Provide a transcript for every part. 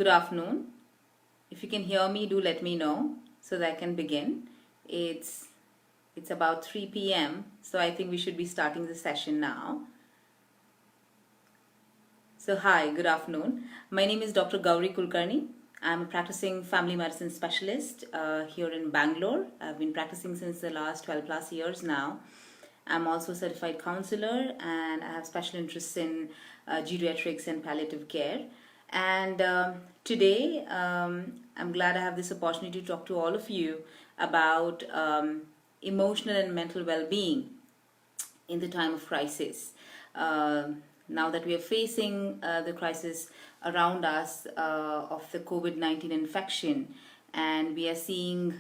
Good afternoon. If you can hear me, do let me know so that I can begin. It's about 3 p.m. so I think we should be starting the session now. So hi, good afternoon. My name is Dr. Gauri Kulkarni. I'm a practicing family medicine specialist here in Bangalore. I've been practicing since the last 12 plus years now. I'm also a certified counselor and I have special interests in geriatrics and palliative care. And today, I'm glad I have this opportunity to talk to all of you about emotional and mental well-being in the time of crisis. Now that we are facing the crisis around us of the COVID-19 infection, and we are seeing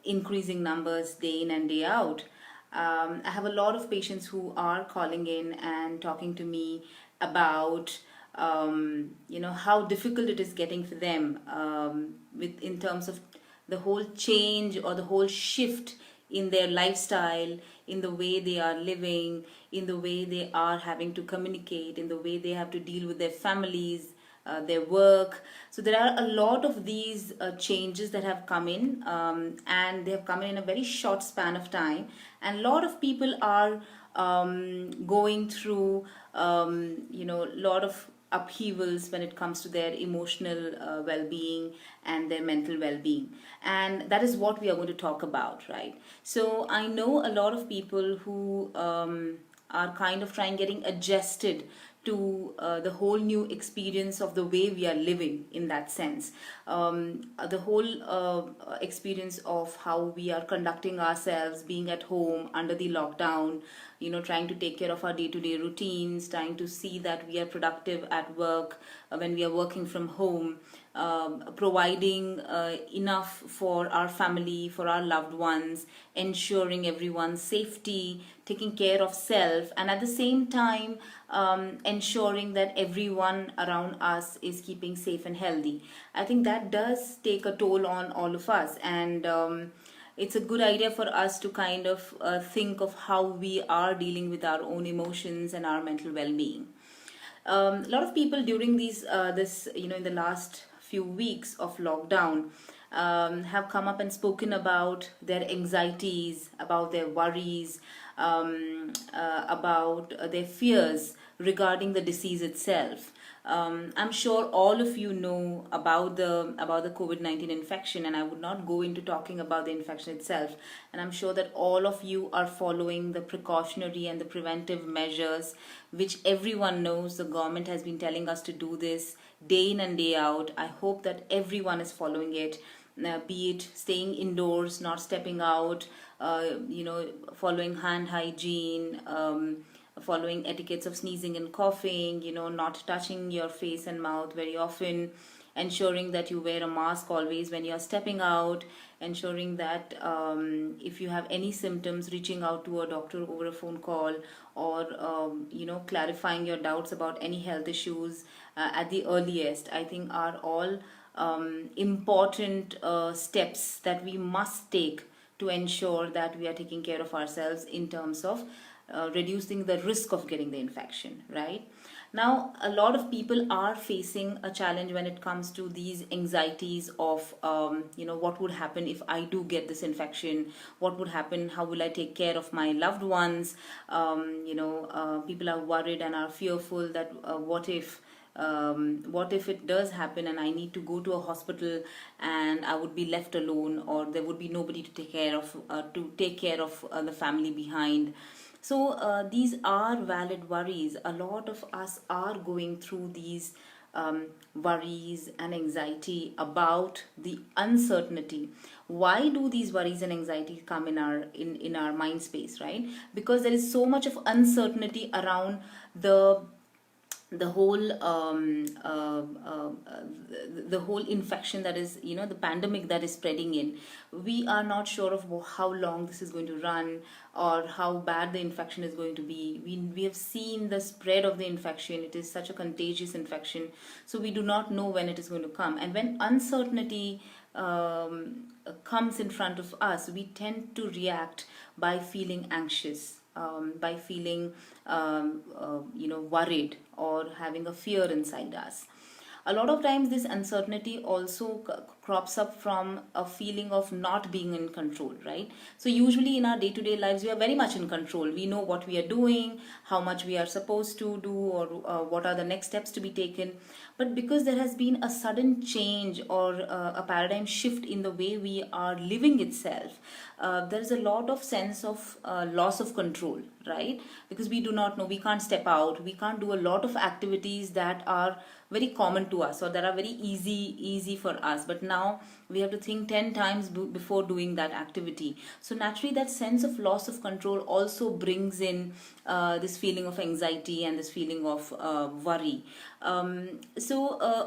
increasing numbers day in and day out, I have a lot of patients who are calling in and talking to me about how difficult it is getting for them in terms of the whole change or the whole shift in their lifestyle, in the way they are living, in the way they are having to communicate, in the way they have to deal with their families, their work. So there are a lot of these changes that have come in, and they have come in a very short span of time. And a lot of people are going through, a lot of upheavals when it comes to their emotional well-being and their mental well-being, and that is what we are going to talk about, right? So I know a lot of people who are kind of getting adjusted to the whole new experience of the way we are living, in that sense. The whole experience of how we are conducting ourselves, being at home under the lockdown, trying to take care of our day-to-day routines, trying to see that we are productive at work when we are working from home, providing enough for our family, for our loved ones, ensuring everyone's safety, taking care of self, and at the same time ensuring that everyone around us is keeping safe and healthy. I think that does take a toll on all of us, and it's a good idea for us to kind of think of how we are dealing with our own emotions and our mental well-being. A lot of people during in the last few weeks of lockdown have come up and spoken about their anxieties, about their worries, about their fears regarding the disease itself. I'm sure all of you know about the COVID-19 infection, and I would not go into talking about the infection itself. And I'm sure that all of you are following the precautionary and the preventive measures, which everyone knows the government has been telling us to do this day in and day out. I hope that everyone is following it. Be it staying indoors, not stepping out, following hand hygiene, following etiquettes of sneezing and coughing, not touching your face and mouth very often, ensuring that you wear a mask always when you're stepping out, ensuring that if you have any symptoms, reaching out to a doctor over a phone call, or clarifying your doubts about any health issues at the earliest, I think are all important steps that we must take to ensure that we are taking care of ourselves in terms of reducing the risk of getting the infection, right? Now, a lot of people are facing a challenge when it comes to these anxieties of, what would happen if I do get this infection? What would happen? How will I take care of my loved ones? People are worried and are fearful that what if it does happen and I need to go to a hospital and I would be left alone, or there would be nobody to take care of the family behind. So these are valid worries. A lot of us are going through these worries and anxiety about the uncertainty. Why do these worries and anxiety come in our mind space, right? Because there is so much of uncertainty around the whole the whole infection that is, the pandemic that is spreading in. We are not sure of how long this is going to run, or how bad the infection is going to be. We have seen the spread of the infection. It is such a contagious infection, so we do not know when it is going to come. And when uncertainty comes in front of us, we tend to react by feeling anxious, by feeling worried, or having a fear inside us. A lot of times this uncertainty also crops up from a feeling of not being in control, right? So usually in our day-to-day lives we are very much in control. We know what we are doing, how much we are supposed to do, or what are the next steps to be taken. But because there has been a sudden change or a paradigm shift in the way we are living itself, there is a lot of sense of loss of control, right? Because we do not know, we can't step out, we can't do a lot of activities that are very common to us or that are very easy for us, but now we have to think 10 times before doing that activity. So naturally that sense of loss of control also brings in this feeling of anxiety and this feeling of worry. A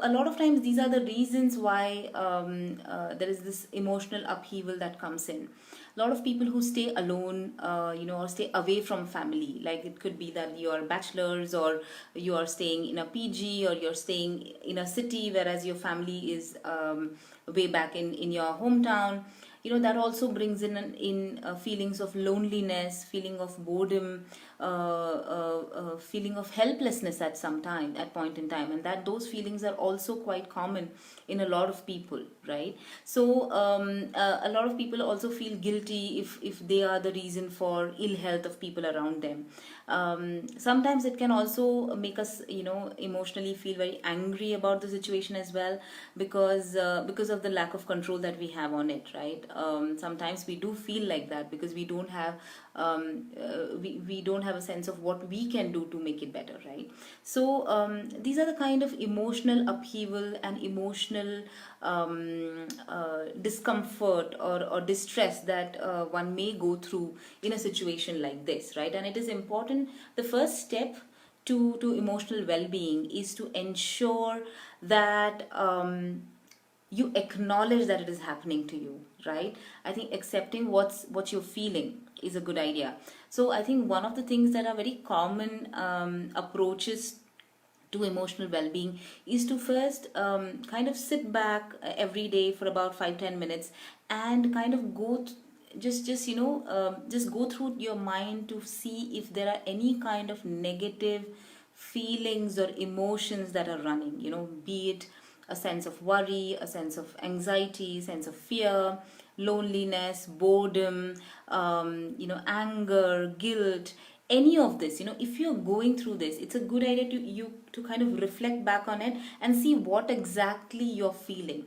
lot of times these are the reasons why there is this emotional upheaval that comes in. A lot of people who stay alone, or stay away from family, like it could be that you are bachelors, or you are staying in a PG, or you're staying in a city whereas your family is way back in your hometown. That also brings in feelings of loneliness, feeling of boredom, feeling of helplessness at point in time, and that those feelings are also quite common in a lot of people, right? So a lot of people also feel guilty if they are the reason for ill health of people around them. Sometimes it can also make us emotionally feel very angry about the situation as well, because of the lack of control that we have on it, right? Sometimes we do feel like that because we don't have we don't have a sense of what we can do to make it better, right? So these are the kind of emotional upheaval and emotional discomfort or distress that one may go through in a situation like this, right? And it is important, the first step to emotional well-being is to ensure that you acknowledge that it is happening to you, right? I think accepting what you're feeling is a good idea. So I think one of the things that are very common approaches to emotional well-being is to first kind of sit back every day for about 5-10 minutes and kind of just go through your mind to see if there are any kind of negative feelings or emotions that are running, be it a sense of worry, a sense of anxiety, sense of fear, loneliness, boredom, anger, guilt, any of this. If you're going through this, it's a good idea to kind of reflect back on it and see what exactly you're feeling.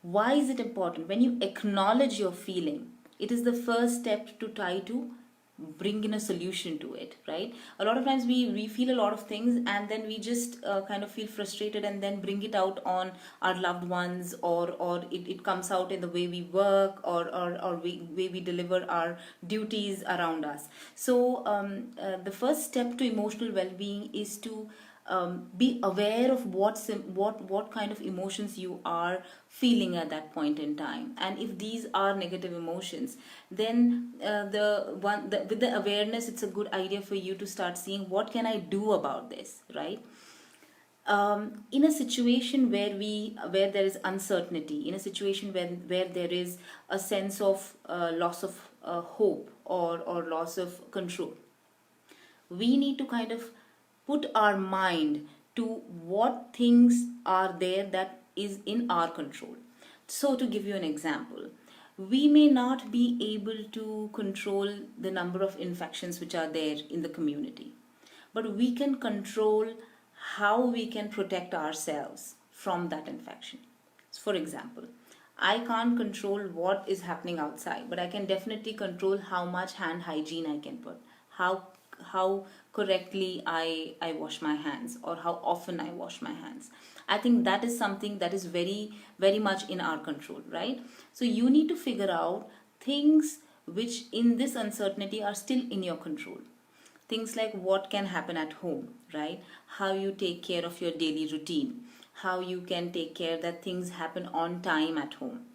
Why is it important? When you acknowledge your feeling, it is the first step to try to bring in a solution to it, right? A lot of times we feel a lot of things and then we just kind of feel frustrated and then bring it out on our loved ones, or it comes out in the way we work, or way we deliver our duties around us. So the first step to emotional well-being is to be aware of what kind of emotions you are feeling at that point in time, and if these are negative emotions, then with the awareness, it's a good idea for you to start seeing what can I do about this, right? In a situation where there is uncertainty, in a situation where there is a sense of loss of hope, or loss of control, we need to kind of put our mind to what things are there that is in our control. So to give you an example, we may not be able to control the number of infections which are there in the community, but we can control how we can protect ourselves from that infection. For example, I can't control what is happening outside, but I can definitely control how much hand hygiene I can put, how correctly I wash my hands, or how often I wash my hands. I think that is something that is very, very much in our control, right? So you need to figure out things which in this uncertainty are still in your control. Things like what can happen at home, right? How you take care of your daily routine, how you can take care that things happen on time at home,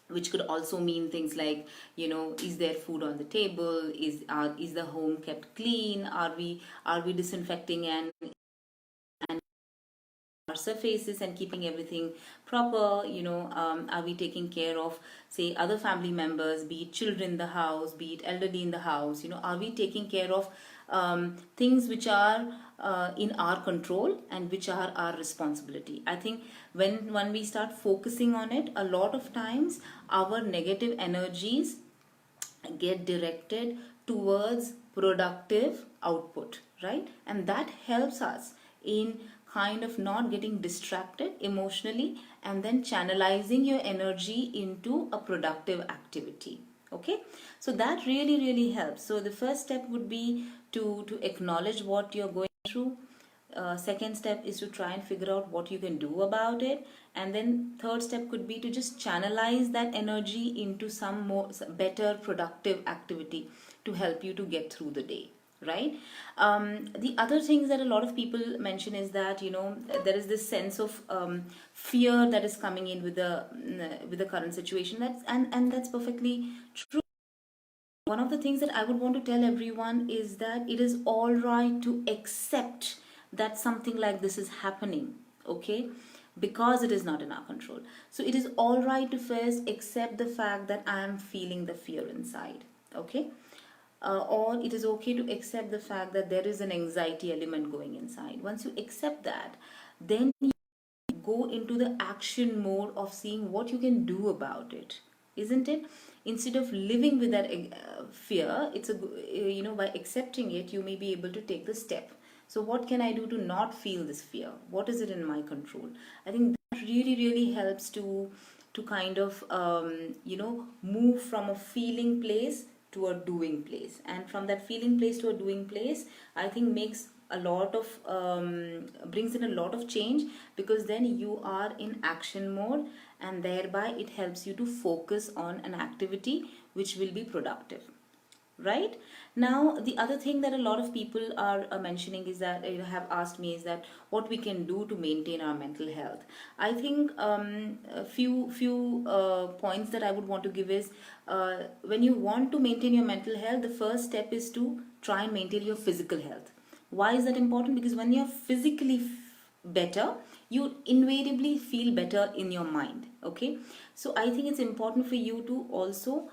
which could also mean things like, is there food on the table, is the home kept clean, are we disinfecting and our surfaces and keeping everything proper, are we taking care of, say, other family members, be it children in the house, be it elderly in the house, are we taking care of things which are in our control and which are our responsibility. I think when we start focusing on it, a lot of times our negative energies get directed towards productive output, right? And that helps us in kind of not getting distracted emotionally and then channelizing your energy into a productive activity. Okay, so that really helps. So the first step would be to acknowledge what you're going through. Second step is to try and figure out what you can do about it, and then third step could be to just channelize that energy into some more better productive activity to help you to get through the day, right? The other things that a lot of people mention is that, you know, there is this sense of fear that is coming in with the current situation. And that's perfectly true. One of the things that I would want to tell everyone is that it is all right to accept that something like this is happening, okay? Because it is not in our control. So it is all right to first accept the fact that I am feeling the fear inside, okay? Or it is okay to accept the fact that there is an anxiety element going inside. Once you accept that, then you go into the action mode of seeing what you can do about it, isn't it? Instead of living with that fear, it's you know, by accepting it, you may be able to take the step. So what can I do to not feel this fear? What is it in my control? I think that really helps to kind of you know, move from a feeling place to a doing place, and from that feeling place to a doing place, I think makes a lot of brings in a lot of change, because then you are in action mode, and thereby it helps you to focus on an activity which will be productive. Right now, the other thing that a lot of people are mentioning is that have asked me is that what we can do to maintain our mental health. I think a few points that I would want to give is, when you want to maintain your mental health, the first step is to try and maintain your physical health. Why is that important? Because when you're physically better, you invariably feel better in your mind. Okay, so I think it's important for you to also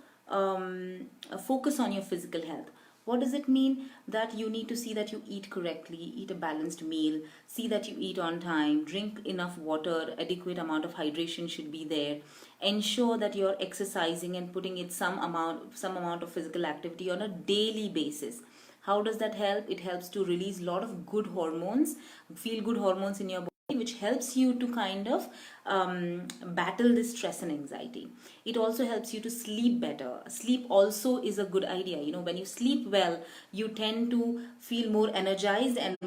focus on your physical health. What does it mean? That you need to see that you eat correctly, eat a balanced meal, see that you eat on time, drink enough water, adequate amount of hydration should be there. Ensure that you're exercising and putting in some amount of physical activity on a daily basis. How does that help? It helps to release a lot of good hormones, feel good hormones in your body, which helps you to kind of battle this stress and anxiety. It also helps you to sleep better. Sleep also is a good idea. You know, when you sleep well, you tend to feel more energized and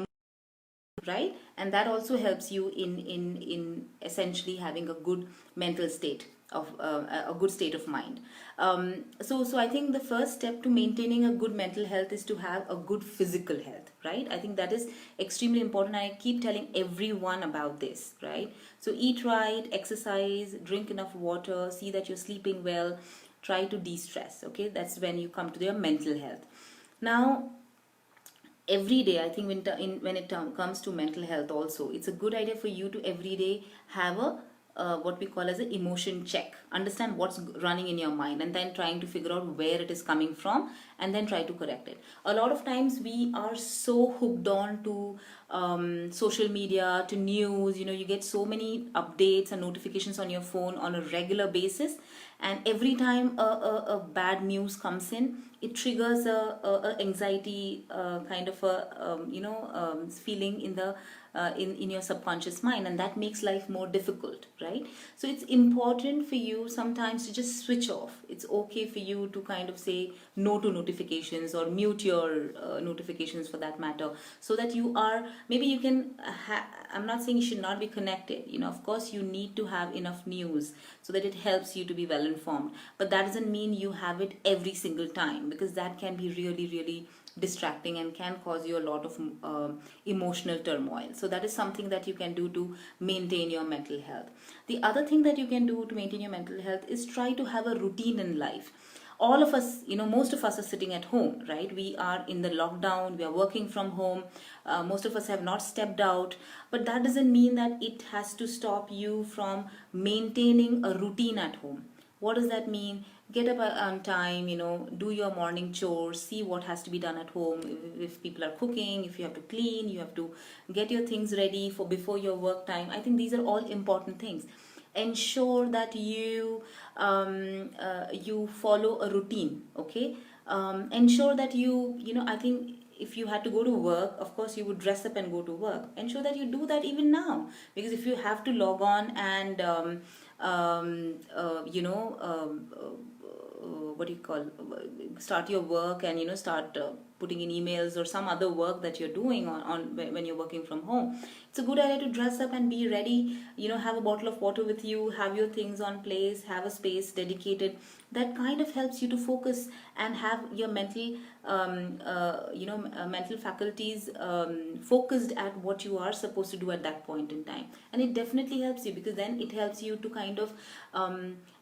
right, and that also helps you in essentially having a good mental state of a good state of mind. So I think the first step to maintaining a good mental health is to have a good physical health, right? I think that is extremely important. I keep telling everyone about this, right? So eat right, exercise, drink enough water, see that you're sleeping well, try to de-stress. Okay, that's when you come to your mental health. Now, every day, I think when it comes to mental health also, it's a good idea for you to every day have a what we call as an emotion check. Understand what's running in your mind, and then trying to figure out where it is coming from, and then try to correct it. A lot of times we are so hooked on to social media, to news. You know, you get so many updates and notifications on your phone on a regular basis, and every time a bad news comes in, it triggers a anxiety kind of a feeling in the in your subconscious mind, and that makes life more difficult, right? So it's important for you sometimes to just switch off. It's okay for you to kind of say no to notifications, or mute your notifications for that matter, so that you are, maybe you can I'm not saying you should not be connected. You know, of course you need to have enough news so that it helps you to be well informed, but that doesn't mean you have it every single time, because that can be really distracting and can cause you a lot of emotional turmoil. So that is something that you can do to maintain your mental health. The other thing that you can do to maintain your mental health is try to have a routine in life. All of us, you know, most of us are sitting at home, right? We are in the lockdown, we are working from home. Most of us have not stepped out, but that doesn't mean that it has to stop you from maintaining a routine at home. What does that mean? get up on time, do your morning chores, see what has to be done at home. If people are cooking, if you have to clean, you have to get your things ready for before your work time. I think these are all important things. Ensure that you follow a routine. Okay. Ensure that I think if you had to go to work, of course you would dress up and go to work. Ensure that you do that even now, because if you have to log on and what do you call, start your work, and start putting in emails or some other work that you're doing on when you're working from home, it's a good idea to dress up and be ready. Have a bottle of water with you, have your things on place, have a space dedicated. That kind of helps you to focus and have your mental faculties focused at what you are supposed to do at that point in time. And it definitely helps you, because then it helps you to kind of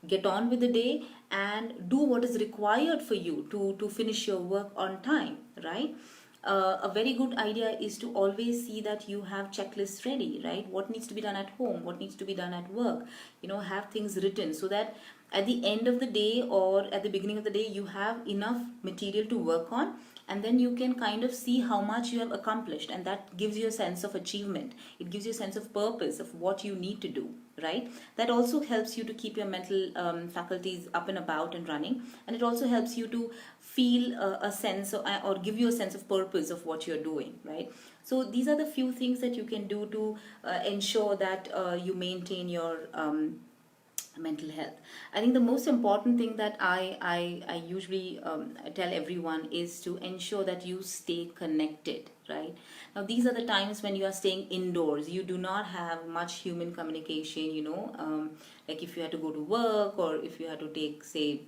get on with the day and do what is required for you to finish your work on time, right? A very good idea is to always see that you have checklists ready, right? What needs to be done at home, what needs to be done at work. Have things written so that at the end of the day or at the beginning of the day, you have enough material to work on, and then you can kind of see how much you have accomplished, and that gives you a sense of achievement. It gives you a sense of purpose of what you need to do, right? That also helps you to keep your mental faculties up and about and running, and it also helps you to feel a sense of, or give you a sense of purpose of what you're doing, right? So these are the few things that you can do to ensure that you maintain your mental health. I think the most important thing that I usually tell everyone is to ensure that you stay connected, right? Now, these are the times when you are staying indoors. You do not have much human communication, like if you had to go to work, or if you had to take, say,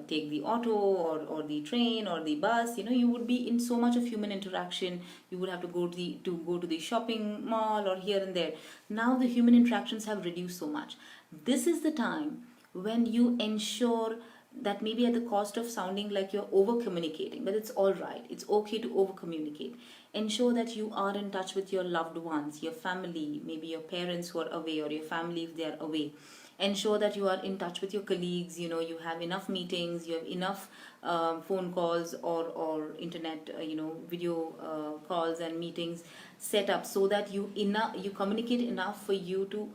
take the auto or the train or the bus. You would be in so much of human interaction. You would have to go to the shopping mall or here and there. Now the human interactions have reduced so much. This is the time when you ensure that, maybe at the cost of sounding like you're over communicating, but it's all right, it's okay to over communicate. Ensure that you are in touch with your loved ones, your family, maybe your parents who are away, or your family if they are away. Ensure that you are in touch with your colleagues. You have enough meetings, you have enough phone calls or internet video calls and meetings set up, so that you communicate enough for you to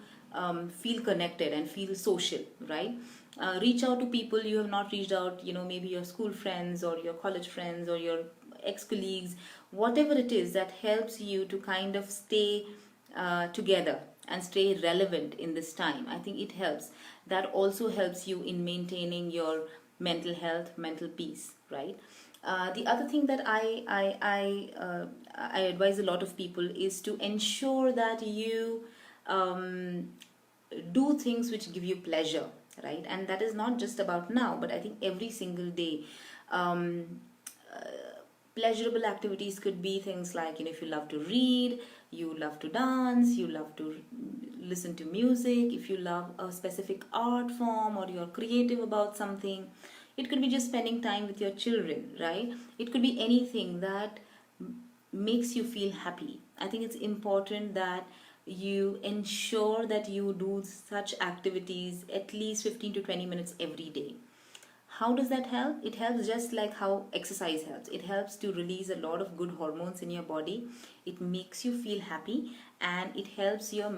feel connected and feel social, right? Reach out to people you have not reached out, maybe your school friends or your college friends or your ex-colleagues, whatever it is that helps you to kind of stay together and stay relevant in this time. I think it helps. That also helps you in maintaining your mental health, mental peace, right? The other thing that I advise a lot of people is to ensure that you do things which give you pleasure, right? And that is not just about now, but I think every single day. Pleasurable activities could be things like, if you love to read, you love to dance, you love to listen to music, if you love a specific art form or you're creative about something. It could be just spending time with your children, right? It could be anything that makes you feel happy. I think it's important that you ensure that you do such activities at least 15 to 20 minutes every day. How does that help? It helps just like how exercise helps. It helps to release a lot of good hormones in your body. It makes you feel happy, and it helps your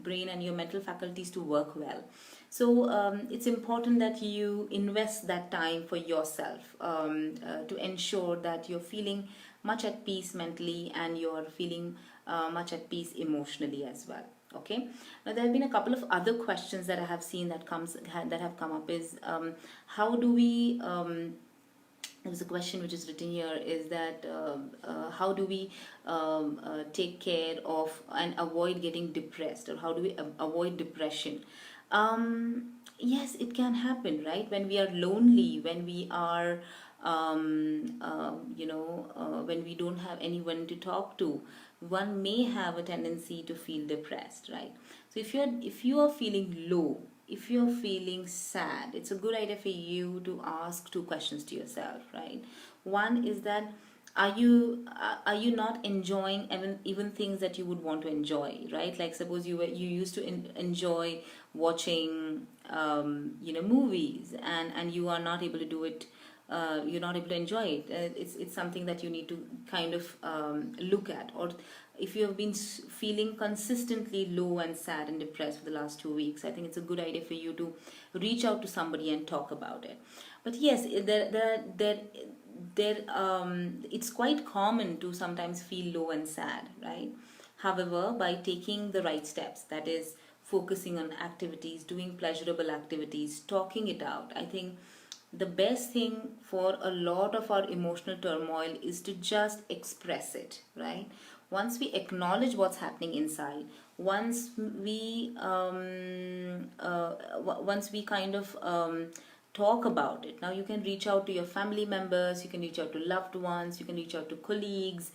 brain and your mental faculties to work well. So it's important that you invest that time for yourself to ensure that you're feeling much at peace mentally, and you're feeling much at peace emotionally as well. Okay. Now there have been a couple of other questions that I have seen that have come up. Is how do we there's a question which is written here, is that how do we take care of and avoid getting depressed, or how do we avoid depression? Yes, it can happen, right? When we are lonely, when we are when we don't have anyone to talk to, one may have a tendency to feel depressed, right? So if you are feeling low, if you're feeling sad, it's a good idea for you to ask two questions to yourself, right? One is that, are you not enjoying even things that you would want to enjoy, right? Like suppose you used to enjoy watching movies, and you are not able to do it. You're not able to enjoy it. It's something that you need to kind of look at. Or if you have been feeling consistently low and sad and depressed for the last 2 weeks, I think it's a good idea for you to reach out to somebody and talk about it. But yes, it's quite common to sometimes feel low and sad, right? However, by taking the right steps, that is focusing on activities, doing pleasurable activities, talking it out, I think the best thing for a lot of our emotional turmoil is to just express it, right? Once we acknowledge what's happening inside, once we kind of talk about it. Now you can reach out to your family members, you can reach out to loved ones, you can reach out to colleagues,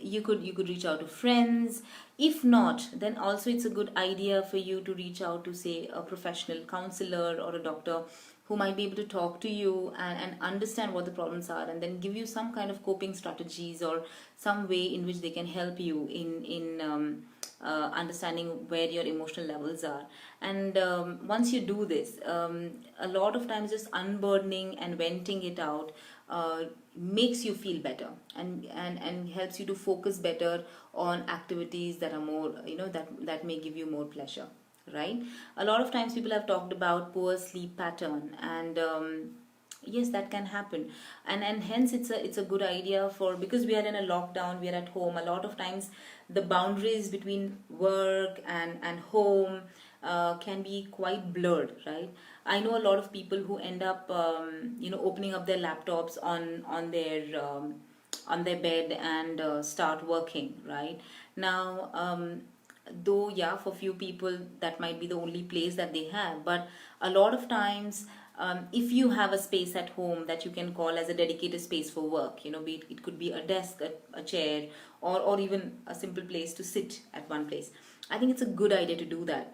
you could reach out to friends. If not, then also it's a good idea for you to reach out to, say, a professional counselor or a doctor who might be able to talk to you and understand what the problems are, and then give you some kind of coping strategies or some way in which they can help you in understanding where your emotional levels are. And once you do this, a lot of times just unburdening and venting it out makes you feel better, and helps you to focus better on activities that are more, that may give you more pleasure, right? A lot of times people have talked about poor sleep pattern, and yes, that can happen. And hence it's a good idea, for because we are in a lockdown, we are at home. A lot of times the boundaries between work and home can be quite blurred, right? I know a lot of people who end up opening up their laptops on their bed and start working, right? Now, though, yeah, for few people that might be the only place that they have, but a lot of times, if you have a space at home that you can call as a dedicated space for work, be it could be a desk, a chair, or even a simple place to sit at one place, I think it's a good idea to do that,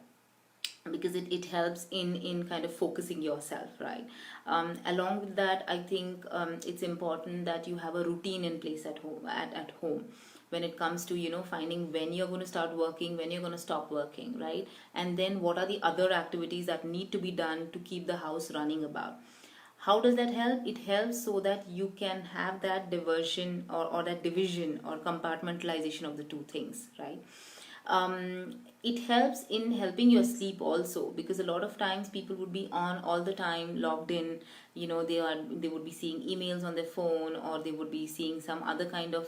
because it helps in kind of focusing yourself, right? Along with that, I think it's important that you have a routine in place at home, when it comes to finding when you're going to start working, when you're going to stop working, right? And then what are the other activities that need to be done to keep the house running about. How does that help? It helps so that you can have that diversion, or that division or compartmentalization of the two things, right? It helps in helping your sleep also, because a lot of times people would be on all the time, logged in. They would be seeing emails on their phone, or they would be seeing some other kind of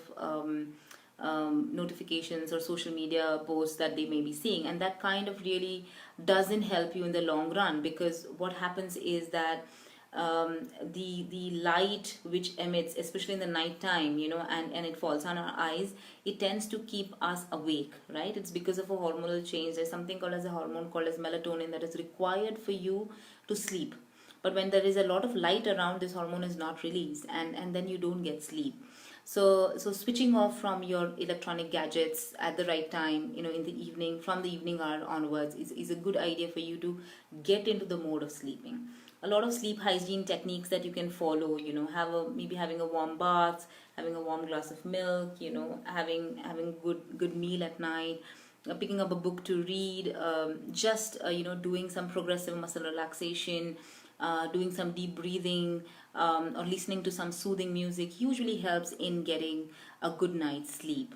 notifications or social media posts that they may be seeing, and that kind of really doesn't help you in the long run, because what happens is that the light which emits, especially in the night time, and it falls on our eyes, it tends to keep us awake, right? It's because of a hormonal change. There's something called as a hormone called as melatonin that is required for you to sleep. But when there is a lot of light around, this hormone is not released, and then you don't get sleep. So switching off from your electronic gadgets at the right time, in the evening, from the evening hour onwards, is a good idea for you to get into the mode of sleeping. A lot of sleep hygiene techniques that you can follow, maybe having a warm bath, having a warm glass of milk, having good meal at night, picking up a book to read, just doing some progressive muscle relaxation, doing some deep breathing, or listening to some soothing music usually helps in getting a good night's sleep.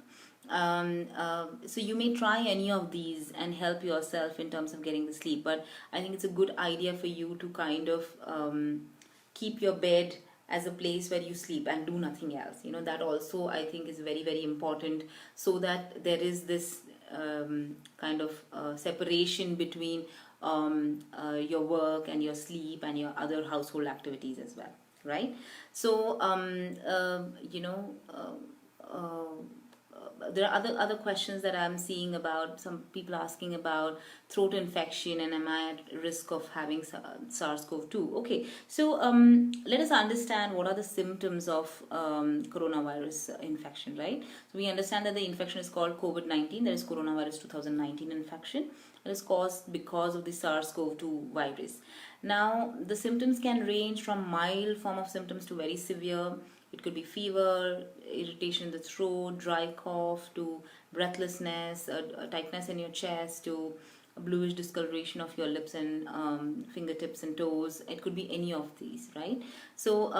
So you may try any of these and help yourself in terms of getting the sleep, but I think it's a good idea for you to kind of keep your bed as a place where you sleep and do nothing else. That also I think is very, very important, so that there is this kind of separation between your work and your sleep and your other household activities as well, right? So there are other questions that I'm seeing about some people asking about throat infection, and am I at risk of having SARS-CoV-2? Okay, so let us understand what are the symptoms of coronavirus infection, right? So we understand that the infection is called COVID-19, that is coronavirus 2019 infection. It is caused because of the SARS-CoV-2 virus. Now, the symptoms can range from mild form of symptoms to very severe, It could be fever, irritation in the throat, dry cough, to breathlessness, a tightness in your chest, to a bluish discoloration of your lips and fingertips and toes. It could be any of these, right? So,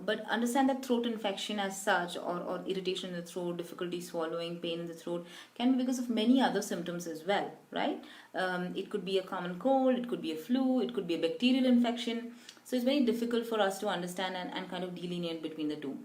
but understand that throat infection as such, or irritation in the throat, difficulty swallowing, pain in the throat, can be because of many other symptoms as well, right? It could be a common cold, it could be a flu, it could be a bacterial infection. So it's very difficult for us to understand and kind of delineate between the two.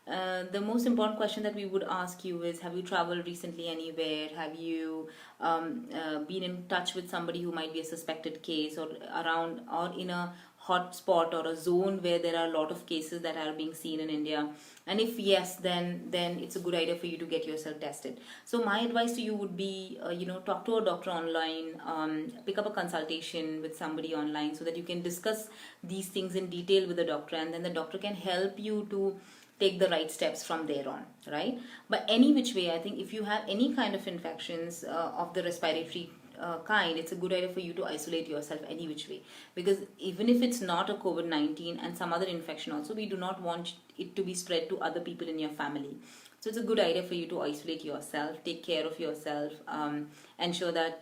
The most important question that we would ask you is, have you traveled recently anywhere? Have you been in touch with somebody who might be a suspected case, or around or in a hot spot or a zone where there are a lot of cases that are being seen in India? And if yes, then it's a good idea for you to get yourself tested. So my advice to you would be, talk to a doctor online, pick up a consultation with somebody online so that you can discuss these things in detail with the doctor, and then the doctor can help you to take the right steps from there on, right? But any which way, I think if you have any kind of infections of the respiratory kind, it's a good idea for you to isolate yourself any which way, because even if it's not a COVID-19 and some other infection also, we do not want it to be spread to other people in your family. So it's a good idea for you to isolate yourself, take care of yourself, ensure that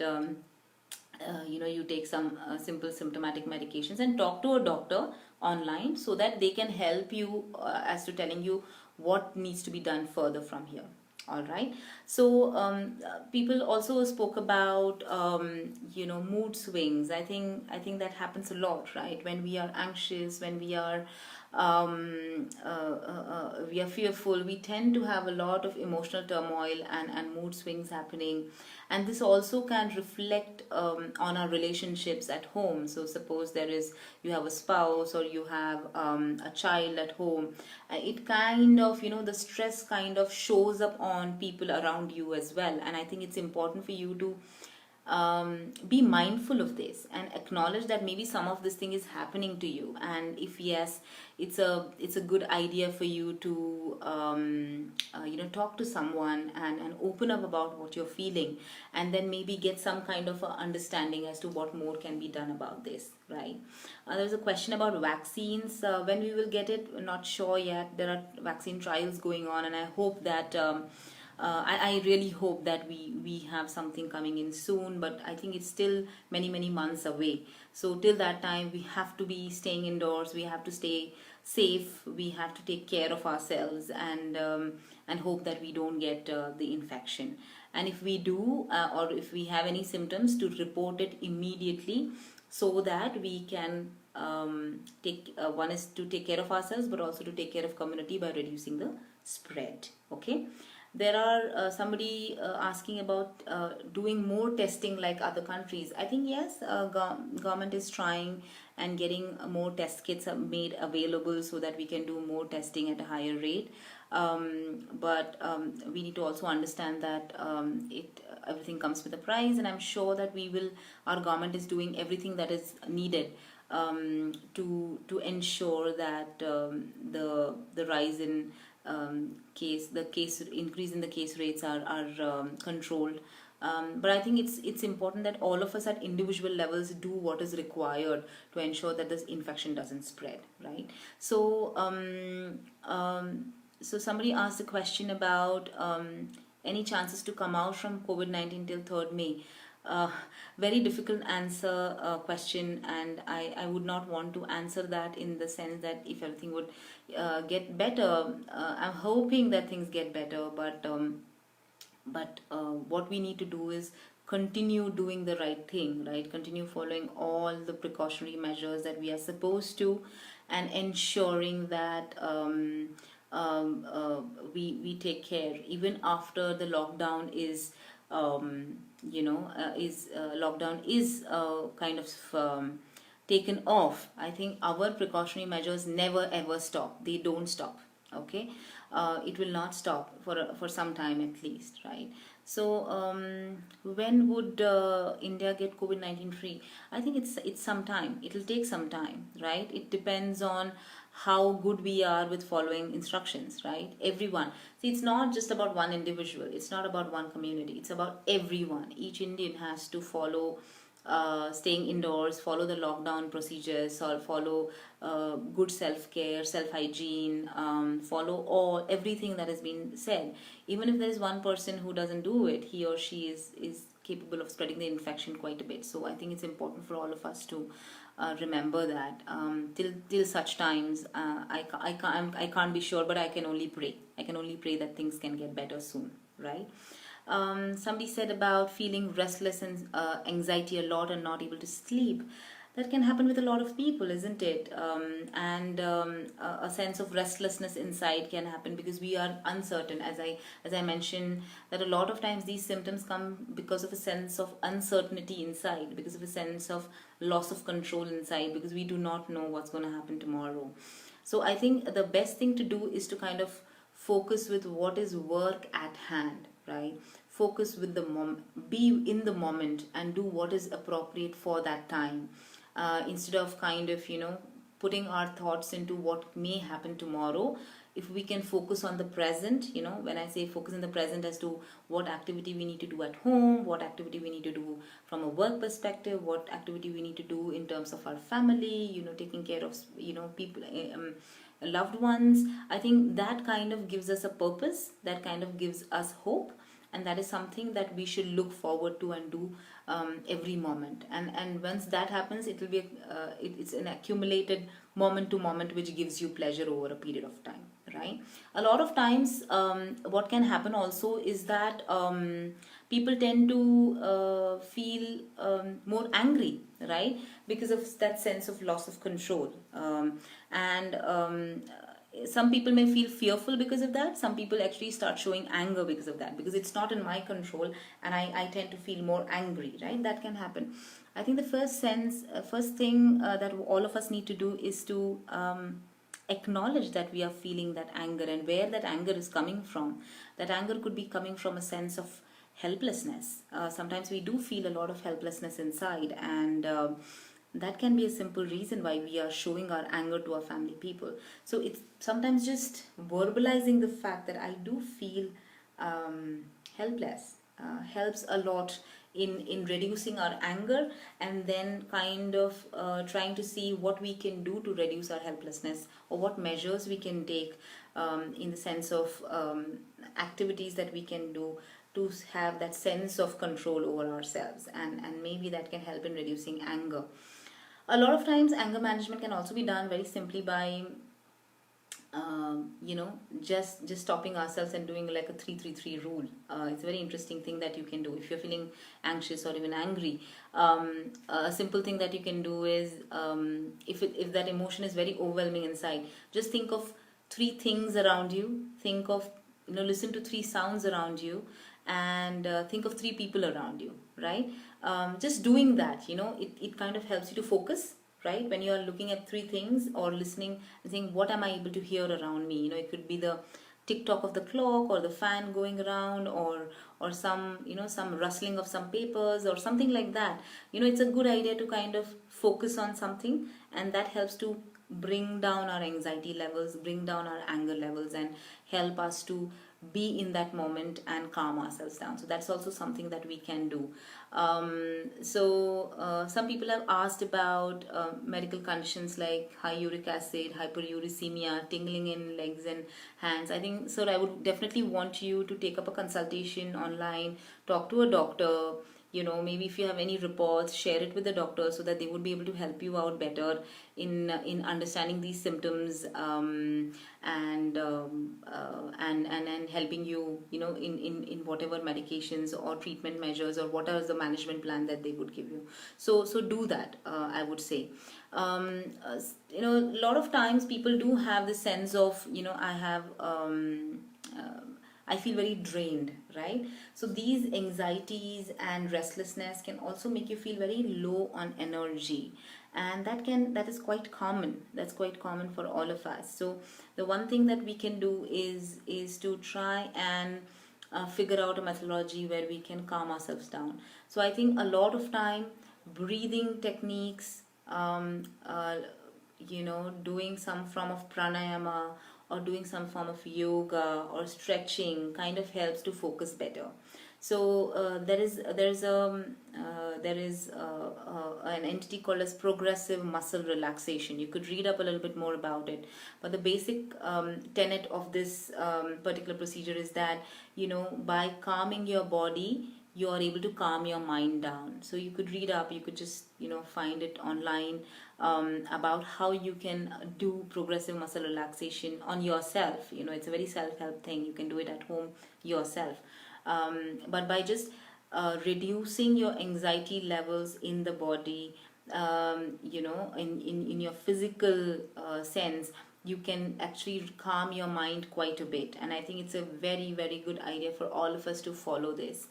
you take some simple symptomatic medications, and talk to a doctor online so that they can help you as to telling you what needs to be done further from here. All right. So people also spoke about mood swings. I think that happens a lot, right? When we are anxious, when we are fearful, we tend to have a lot of emotional turmoil and mood swings happening. And this also can reflect on our relationships at home. So suppose you have a spouse, or you have a child at home, it kind of, the stress kind of shows up on people around you as well. And I think it's important for you to be mindful of this and acknowledge that maybe some of this thing is happening to you, and if yes, it's a good idea for you to talk to someone and open up about what you're feeling, and then maybe get some kind of a understanding as to what more can be done about this, right? There's a question about vaccines, when we will get it, we're not sure yet. There are vaccine trials going on, and I hope that I really hope that we have something coming in soon, but I think it's still many, many months away. So till that time, we have to be staying indoors, we have to stay safe, we have to take care of ourselves, and hope that we don't get the infection. And if we do, or if we have any symptoms, to report it immediately so that we can take one is to take care of ourselves, but also to take care of community by reducing the spread. Okay. There are somebody asking about doing more testing like other countries. I think yes, government is trying and getting more test kits made available so that we can do more testing at a higher rate. But we need to also understand that everything comes with a price, and I'm sure that our government is doing everything that is needed to ensure that the rise in increase in the case rates are controlled. But I think it's important that all of us at individual levels do what is required to ensure that this infection doesn't spread, right? So so somebody asked a question about any chances to come out from COVID-19 till 3rd May. Very difficult question, and I would not want to answer that in the sense that if everything would get better. I'm hoping that things get better, but what we need to do is continue doing the right thing, right? Continue following all the precautionary measures that we are supposed to, and ensuring that we take care even after the lockdown is kind of taken off. I think our precautionary measures never ever stop. They don't stop. Okay, it will not stop for some time at least, right? So when would India get COVID-19 free? I think it's some time. It'll take some time, right? It depends on how good we are with following instructions, right? Everyone. See, it's not just about one individual. It's not about one community. It's about everyone. Each Indian has to follow staying indoors, follow the lockdown procedures, or follow good self-care, self-hygiene, follow everything that has been said. Even if there is one person who doesn't do it, he or she is capable of spreading the infection quite a bit. So I think it's important for all of us to remember that. Till such times, I can't be sure, but I can only pray. I can only pray that things can get better soon, right? Somebody said about feeling restless and anxiety a lot and not able to sleep. That can happen with a lot of people, isn't it? And a sense of restlessness inside can happen because we are uncertain. As I mentioned, that a lot of times these symptoms come because of a sense of uncertainty inside, because of a sense of loss of control inside, because we do not know what's going to happen tomorrow. So I think the best thing to do is to kind of focus with what is work at hand, right? Focus with the be in the moment and do what is appropriate for that time, instead of kind of putting our thoughts into what may happen tomorrow. If we can focus on the present, when I say focus in the present, as to what activity we need to do at home, what activity we need to do from a work perspective, what activity we need to do in terms of our family, taking care of people, loved ones. I think that kind of gives us a purpose, that kind of gives us hope, and that is something that we should look forward to and do every moment. And once that happens, it will be it's an accumulated moment to moment which gives you pleasure over a period of time, right? A lot of times, what can happen also is that people tend to feel more angry, right, because of that sense of loss of control. And some people may feel fearful because of that. Some people actually start showing anger because of that, because it's not in my control, and I tend to feel more angry, right? That can happen. I think the first thing that all of us need to do is to acknowledge that we are feeling that anger, and where that anger is coming from. That anger could be coming from a sense of helplessness. Sometimes we do feel a lot of helplessness inside, and that can be a simple reason why we are showing our anger to our family people. So it's sometimes just verbalizing the fact that I do feel helpless helps a lot in reducing our anger, and then kind of trying to see what we can do to reduce our helplessness, or what measures we can take, in the sense of activities that we can do to have that sense of control over ourselves, and maybe that can help in reducing anger. A lot of times anger management can also be done very simply by just stopping ourselves and doing like a 3-3-3 rule. It's a very interesting thing that you can do if you're feeling anxious or even angry. A simple thing that you can do is, if that emotion is very overwhelming inside, just think of 3 things around you. Think of, listen to 3 sounds around you, and think of 3 people around you, right? Just doing that, it kind of helps you to focus, right? When you are looking at 3 things or listening and saying, what am I able to hear around me? It could be the tick tock of the clock, or the fan going around, or some some rustling of some papers or something like that. It's a good idea to kind of focus on something, and that helps to bring down our anxiety levels, bring down our anger levels, and help us to be in that moment and calm ourselves down. So that's also something that we can do. Some people have asked about medical conditions like high uric acid, hyperuricemia, tingling in legs and hands. I think, sir, I would definitely want you to take up a consultation online, talk to a doctor. Maybe if you have any reports, share it with the doctor, so that they would be able to help you out better in understanding these symptoms, and helping you, in whatever medications or treatment measures, or what is the management plan that they would give you. So do that, I would say. A lot of times people do have the sense of, I feel very drained, right? So these anxieties and restlessness can also make you feel very low on energy, and that is quite common. That's quite common for all of us. So the one thing that we can do is to try and figure out a methodology where we can calm ourselves down. So I think a lot of time, breathing techniques, doing some form of pranayama, or doing some form of yoga or stretching kind of helps to focus better. So there is an entity called as progressive muscle relaxation. You could read up a little bit more about it, but the basic tenet of this particular procedure is that, by calming your body, you are able to calm your mind down. So you could read up, you could just find it online about how you can do progressive muscle relaxation on yourself. It's a very self-help thing. You can do it at home yourself, but by just reducing your anxiety levels in the body, in your physical sense, you can actually calm your mind quite a bit. And I think it's a very, very good idea for all of us to follow this.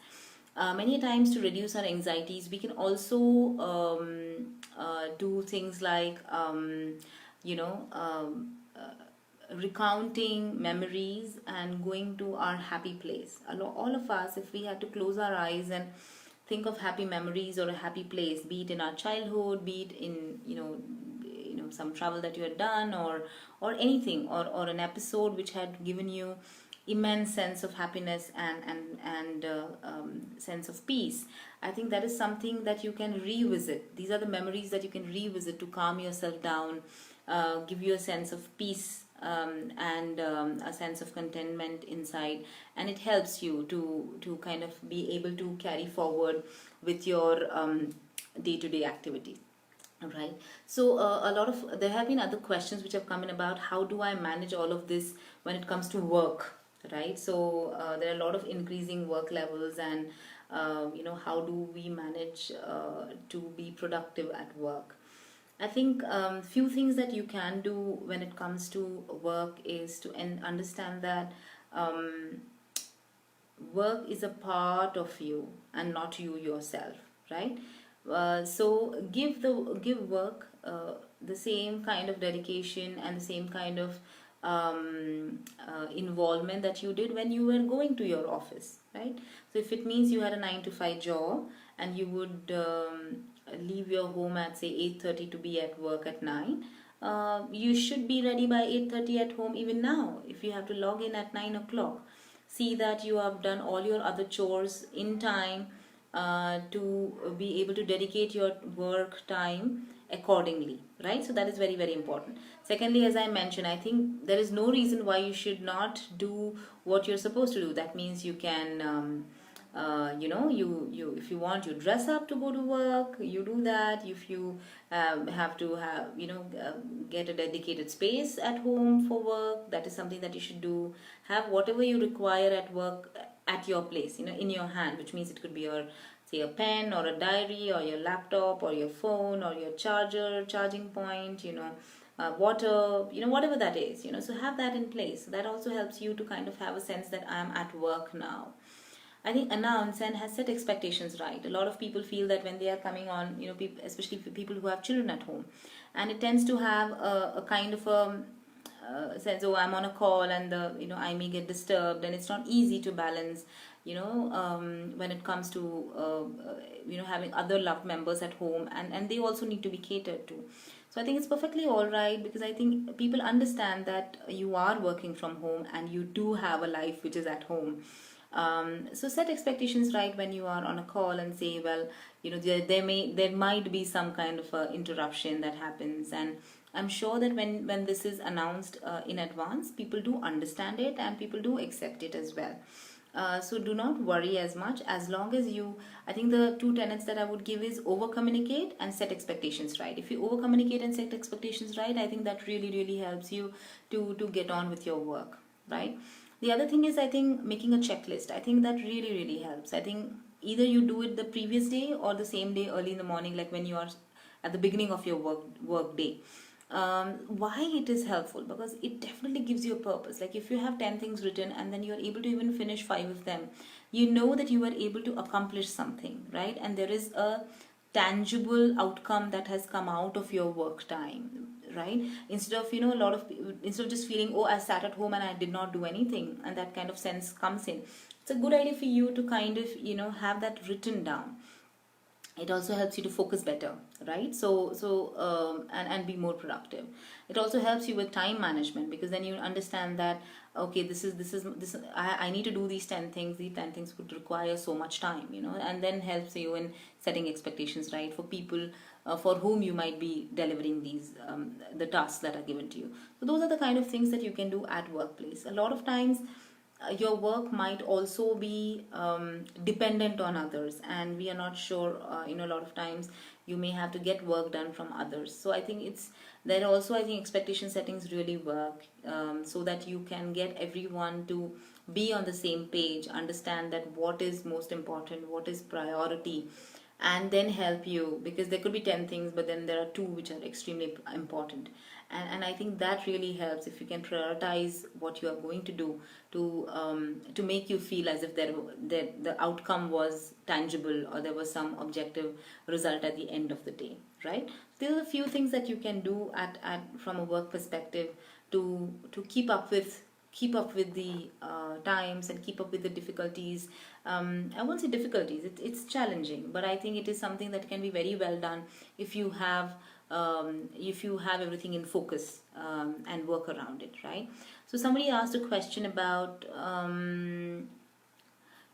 Many times, to reduce our anxieties, we can also do things like you know recounting memories and going to our happy place. All of us, if we had to close our eyes and think of happy memories or a happy place, be it in our childhood, be it in some travel that you had done, or anything, or an episode which had given you immense sense of happiness and sense of peace. I think that is something that you can revisit. These are the memories that you can revisit to calm yourself down, give you a sense of peace, and a sense of contentment inside, and it helps you to kind of be able to carry forward with your day-to-day activity. Right. So there have been other questions which have come in about how do I manage all of this when it comes to work, right? So there are a lot of increasing work levels, and how do we manage to be productive at work? I think few things that you can do when it comes to work is to understand that work is a part of you and not you yourself, right? So give work the same kind of dedication and the same kind of involvement that you did when you were going to your office, right? So if it means you had a 9 to 5 job and you would leave your home at say 8:30 to be at work at 9, you should be ready by 8:30 at home even now. If you have to log in at 9 o'clock, see that you have done all your other chores in time to be able to dedicate your work time accordingly, right? So that is very, very important. Secondly, as I mentioned, I think there is no reason why you should not do what you're supposed to do. That means you can you if you want, you dress up to go to work, you do that. If you have to have get a dedicated space at home for work, that is something that you should do. Have whatever you require at work at your place, in your hand, which means it could be your, say, a pen or a diary or your laptop or your phone or your charging point, water, whatever that is, so have that in place. That also helps you to kind of have a sense that I am at work now. I think announce and has set expectations right. A lot of people feel that when they are coming on, especially for people who have children at home, and it tends to have a kind of a sense, oh, I'm on a call and I may get disturbed, and it's not easy to balance, when it comes to having other loved members at home, and they also need to be catered to. So I think it's perfectly all right, because I think people understand that you are working from home and you do have a life which is at home. So set expectations right when you are on a call, and say, well, there might be some kind of a interruption that happens, and I'm sure that when this is announced in advance, people do understand it and people do accept it as well. So do not worry as much, as long as I think the two tenets that I would give is over communicate and set expectations right. If you over communicate and set expectations right, I think that really, really helps you to get on with your work, right? The other thing is, I think, making a checklist. I think that really, really helps. I think either you do it the previous day or the same day early in the morning, like when you are at the beginning of your work day. Why it is helpful? Because it definitely gives you a purpose. Like if you have 10 things written and then you're able to even finish 5 of them, you know that you were able to accomplish something, right? And there is a tangible outcome that has come out of your work time, right? Instead of instead of just feeling, oh, I sat at home and I did not do anything, and that kind of sense comes in. It's a good idea for you to kind of have that written down. It also helps you to focus better, right? And be more productive. It also helps you with time management, because then you understand that, okay, I need to do these 10 things. These 10 things would require so much time, and then helps you in setting expectations, right, for people for whom you might be delivering these the tasks that are given to you. So those are the kind of things that you can do at workplace. A lot of times your work might also be dependent on others, and we are not sure, a lot of times you may have to get work done from others. So I think it's there also, I think expectation settings really work, so that you can get everyone to be on the same page, understand that what is most important, what is priority, and then help you, because there could be 10 things, but then there are two which are extremely important. And I think that really helps if you can prioritize what you are going to do, to make you feel as if the outcome was tangible, or there was some objective result at the end of the day, right? There are a few things that you can do at from a work perspective to keep up with the times, and keep up with the difficulties. I won't say difficulties, it's challenging, but I think it is something that can be very well done if you have everything in focus, and work around it, right? So somebody asked a question about,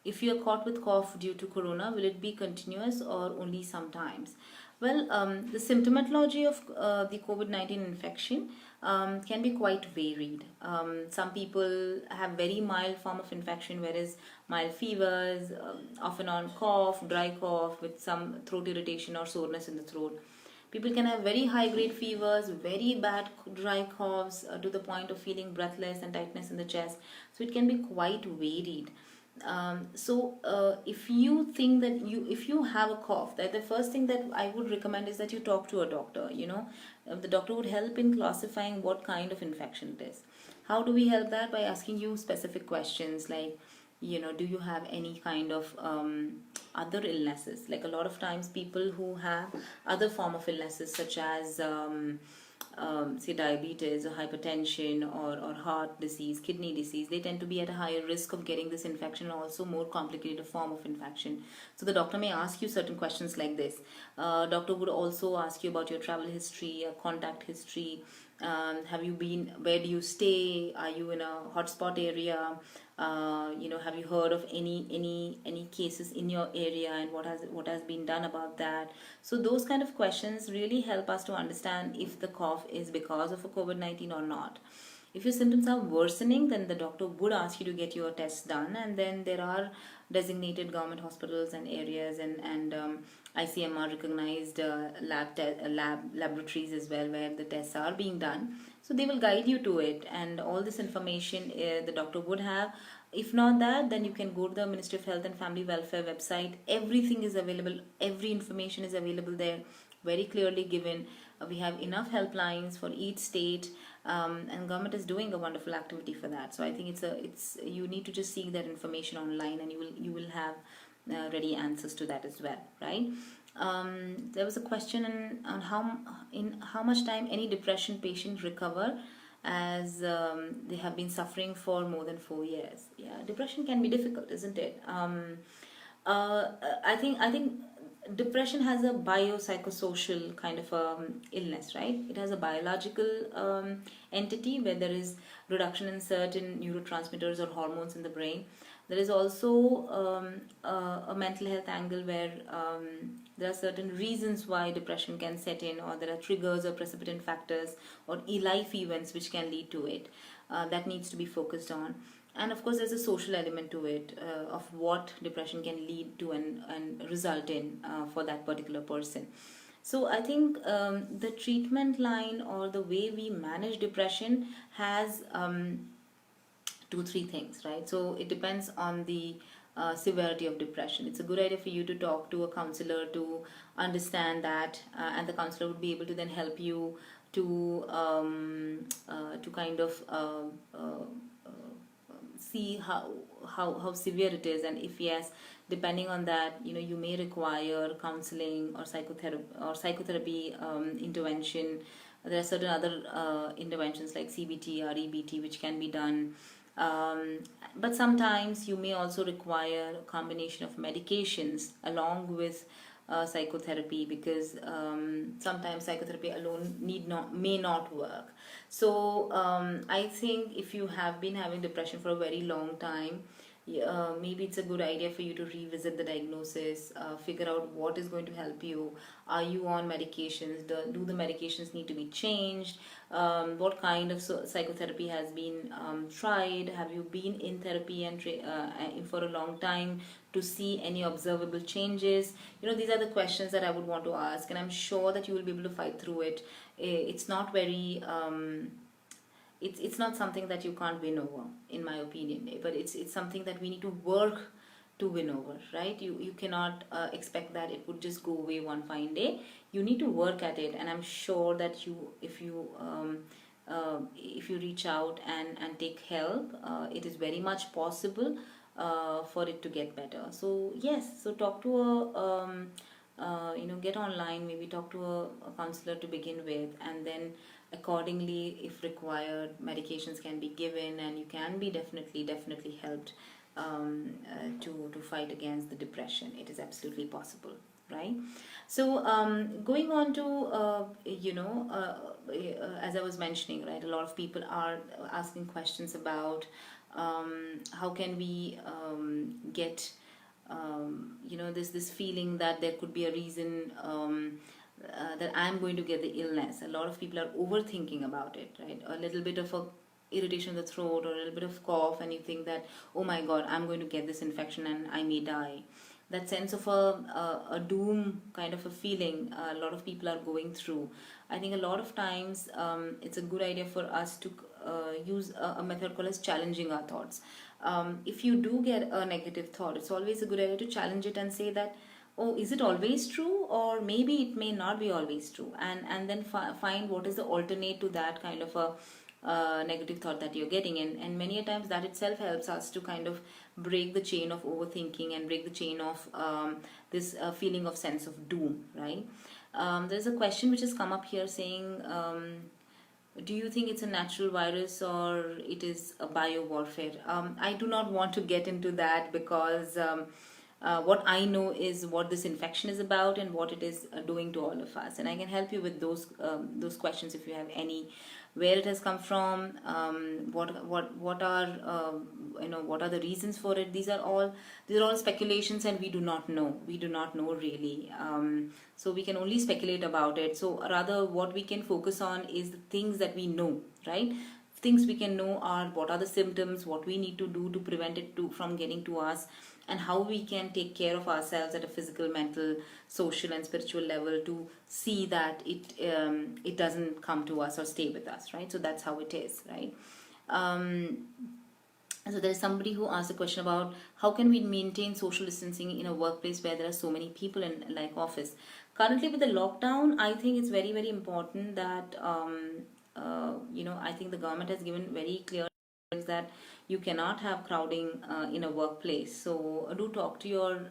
if you are caught with cough due to corona, will it be continuous or only sometimes? Well, the symptomatology of the COVID-19 infection can be quite varied. Some people have very mild form of infection, whereas mild fevers, off and on cough, dry cough with some throat irritation or soreness in the throat. People can have very high grade fevers, very bad dry coughs, to the point of feeling breathless and tightness in the chest. So it can be quite varied. If you think that if you have a cough, that the first thing that I would recommend is that you talk to a doctor. The doctor would help in classifying what kind of infection it is. How do we help that? By asking you specific questions like, do you have any kind of other illnesses? Like a lot of times people who have other form of illnesses, such as say diabetes or hypertension, or heart disease, kidney disease, they tend to be at a higher risk of getting this infection, also more complicated form of infection. So the doctor may ask you certain questions like this. Doctor would also ask you about your travel history, contact history. Have you been, where do you stay, are you in a hotspot area, have you heard of any cases in your area, and what has been done about that? So those kind of questions really help us to understand if the cough is because of a COVID-19 or not. If your symptoms are worsening, then the doctor would ask you to get your tests done, and then there are designated government hospitals and areas, and ICMR recognized laboratories as well, where the tests are being done. So they will guide you to it, and all this information the doctor would have. If not that, then you can go to the Ministry of Health and Family Welfare website. Everything is available, every information is available there, very clearly given. We have enough helplines for each state, and government is doing a wonderful activity for that. So I think it's you need to just seek that information online, and you will have ready answers to that as well, right? There was a question on how much time any depression patient recover, as they have been suffering for more than 4 years. Yeah, depression can be difficult, isn't it? I think depression has a biopsychosocial kind of illness, right? It has a biological entity where there is reduction in certain neurotransmitters or hormones in the brain. There is also a mental health angle where there are certain reasons why depression can set in, or there are triggers or precipitant factors or life events which can lead to it. That needs to be focused on. And of course, there's a social element to it, of what depression can lead to and result in for that particular person. So I think the treatment line, or the way we manage depression, has 2-3 things, right? So it depends on the severity of depression. It's a good idea for you to talk to a counselor to understand that, and the counselor would be able to then help you to kind of see how severe it is, and if yes, depending on that, you may require counseling or psychotherapy intervention. There are certain other interventions like CBT or EBT which can be done. But sometimes you may also require a combination of medications along with psychotherapy, because sometimes psychotherapy alone may not work. So I think if you have been having depression for a very long time, maybe it's a good idea for you to revisit the diagnosis, figure out what is going to help you. Are you on medications? Do the medications need to be changed? What kind of psychotherapy has been tried? Have you been in therapy and for a long time to see any observable changes? These are the questions that I would want to ask, and I'm sure that you will be able to fight through it. It's not very it's not something that you can't win over, in my opinion, but it's something that we need to work to win over, right? You cannot expect that it would just go away one fine day. You need to work at it, and I'm sure that if you reach out and take help, it is very much possible for it to get better. So yes, so talk to get online, maybe talk to a counselor to begin with, and then accordingly, if required, medications can be given, and you can be definitely helped to fight against the depression. It is absolutely possible, right? So going on to as I was mentioning, right, a lot of people are asking questions about how can we get this feeling that there could be a reason that I'm going to get the illness. A lot of people are overthinking about it, right? A little bit of a irritation in the throat or a little bit of cough, and you think that, oh my god, I'm going to get this infection and I may die. That sense of a doom kind of a feeling a lot of people are going through. I think a lot of times it's a good idea for us to use a method called as challenging our thoughts. If you do get a negative thought, it's always a good idea to challenge it and say that, oh, is it always true, or maybe it may not be always true, and then find what is the alternate to that kind of a negative thought that you're getting. And many a times that itself helps us to kind of break the chain of overthinking and break the chain of this feeling of sense of doom, right? There's a question which has come up here saying, do you think it's a natural virus or it is a bio warfare? I do not want to get into that, because what I know is what this infection is about and what it is doing to all of us, and I can help you with those questions if you have any. Where it has come from, what are what are the reasons for it? These are all speculations, and we do not know really. So we can only speculate about it. So rather, what we can focus on is the things that we know, right? Things we can know are what are the symptoms, what we need to do to prevent it from getting to us, and how we can take care of ourselves at a physical, mental, social and spiritual level to see that it doesn't come to us or stay with us, right? So that's how it is, right? So there's somebody who asked a question about how can we maintain social distancing in a workplace where there are so many people in, like, office. Currently with the lockdown, I think it's very important that I think the government has given very clear that you cannot have crowding in a workplace. So do talk to your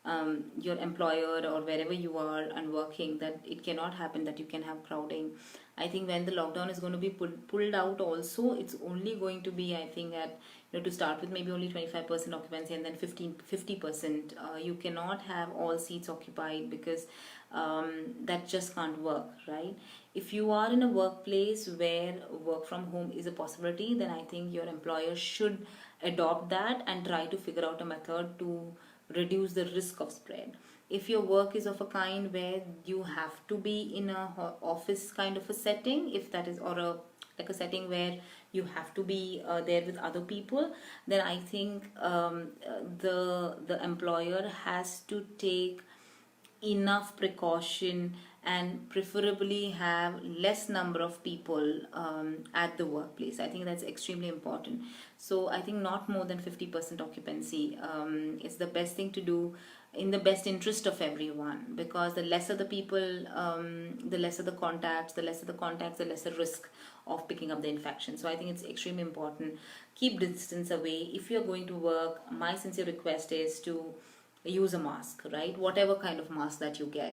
employer or wherever you are and working, that it cannot happen that you can have crowding. I think when the lockdown is going to be pulled out also, it's only going to be, I think, at to start with maybe only 25% occupancy, and then 50%. You cannot have all seats occupied, because that just can't work, right? If you are in a workplace where work from home is a possibility, then I think your employer should adopt that and try to figure out a method to reduce the risk of spread. If your work is of a kind where you have to be in a office kind of a setting, if that is, or a setting where you have to be there with other people, then I think the employer has to take enough precaution and preferably have less number of people at the workplace. I think that's extremely important. So I think not more than 50% occupancy is the best thing to do, in the best interest of everyone, because the lesser the people, the lesser the contacts, the lesser risk of picking up the infection. So I think it's extremely important. Keep distance away. If you're going to work, my sincere request is to use a mask, right? Whatever kind of mask that you get.